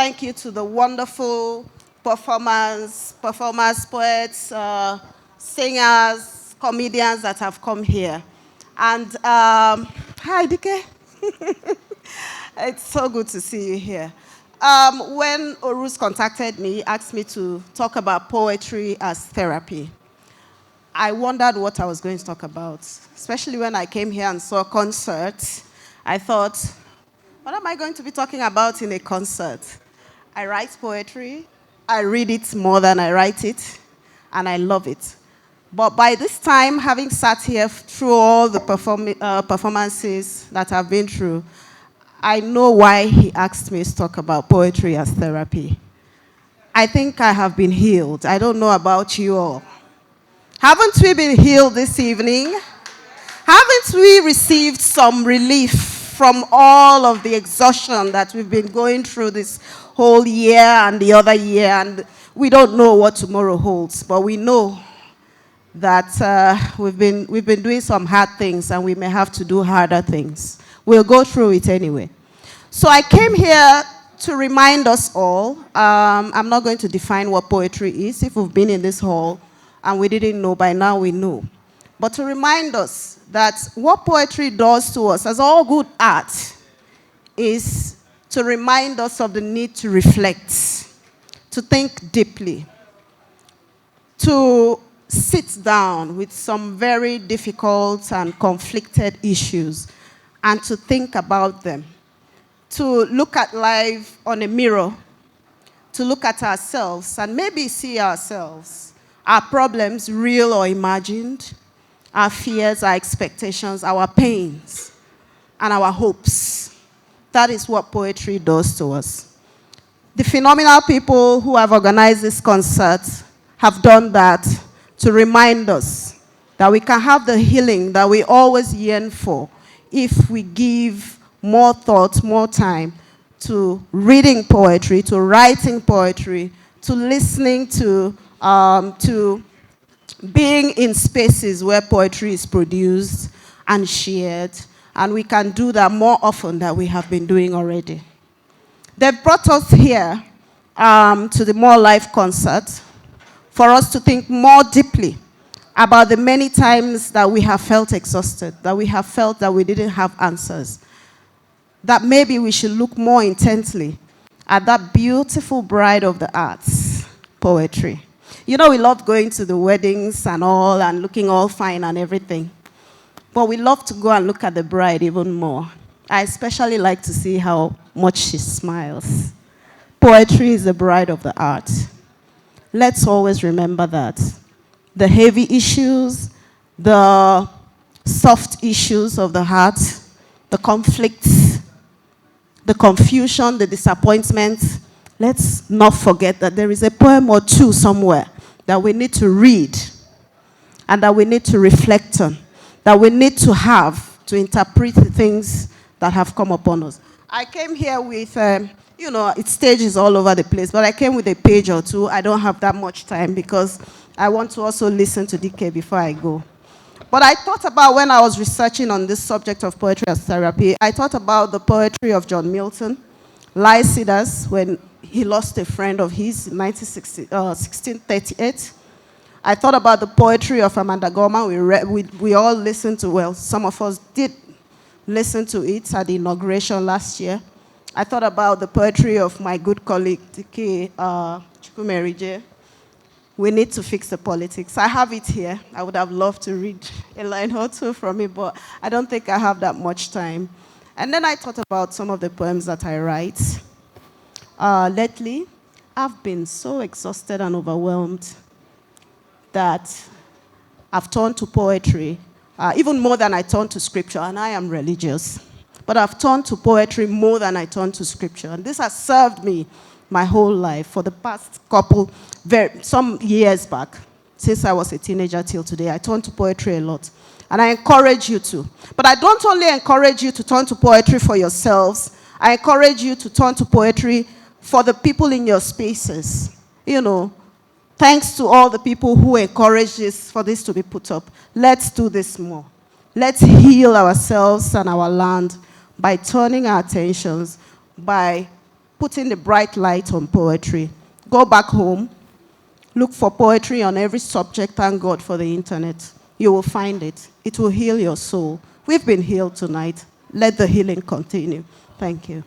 thank you to the wonderful performers, poets, singers, comedians that have come here. And hi, Dike. It's so good to see you here. When Orus contacted me, asked me to talk about poetry as therapy, I wondered what I was going to talk about, especially when I came here and saw concerts. I thought, what am I going to be talking about in a concert? I write poetry, I read it more than I write it, and I love it. But by this time, having sat here through all the performances that I've been through, I know why he asked me to talk about poetry as therapy. I think I have been healed. I don't know about you all. Haven't we been healed this evening? Haven't we received some relief from all of the exhaustion that we've been going through this whole year and the other year? And we don't know what tomorrow holds, but we know that we've been doing some hard things and we may have to do harder things. We'll go through it anyway. So I came here to remind us all. I'm not going to define what poetry is. If we've been in this hall and we didn't know, by now we know. But to remind us that what poetry does to us, as all good art, is to remind us of the need to reflect, to think deeply, to sit down with some very difficult and conflicted issues and to think about them, to look at life on a mirror, to look at ourselves and maybe see ourselves, our problems, real or imagined, our fears, our expectations, our pains, and our hopes. That is what poetry does to us. The phenomenal people who have organized this concert have done that to remind us that we can have the healing that we always yearn for if we give more thought, more time to reading poetry, to writing poetry, to listening to being in spaces where poetry is produced and shared. And we can do that more often than we have been doing already. They've brought us here to the More Life concert for us to think more deeply about the many times that we have felt exhausted, that we have felt that we didn't have answers, that maybe we should look more intently at that beautiful bride of the arts, poetry. You know, we love going to the weddings and all and looking all fine and everything. But we love to go and look at the bride even more. I especially like to see how much she smiles. Poetry is the bride of the art. Let's always remember that. The heavy issues, the soft issues of the heart, the conflicts, the confusion, the disappointment. Let's not forget that there is a poem or two somewhere that we need to read and that we need to reflect on, that we need to have to interpret the things that have come upon us. I came here with, it's stages all over the place, but I came with a page or two. I don't have that much time because I want to also listen to DK before I go. But I thought about when I was researching on this subject of poetry as therapy, I thought about the poetry of John Milton, Lycidas, when he lost a friend of his in 1638. I thought about the poetry of Amanda Gorman. We all listened to, well, some of us did listen to it at the inauguration last year. I thought about the poetry of my good colleague, DK Chukwumerije. We need to fix the politics. I have it here. I would have loved to read a line or two from it, but I don't think I have that much time. And then I thought about some of the poems that I write. Lately, I've been so exhausted and overwhelmed that I've turned to poetry, even more than I turned to scripture, and I am religious. But I've turned to poetry more than I turned to scripture, and this has served me my whole life for the past some years back, since I was a teenager till today. I turned to poetry a lot, and I encourage you to. But I don't only encourage you to turn to poetry for yourselves, I encourage you to turn to poetry for the people in your spaces. You know, thanks to all the people who encourage this, for this to be put up. Let's do this more. Let's heal ourselves and our land by turning our attentions, by putting the bright light on poetry. Go back home, look for poetry on every subject. Thank God for the internet. You will find it. It will heal your soul. We've been healed tonight. Let the healing continue. Thank you.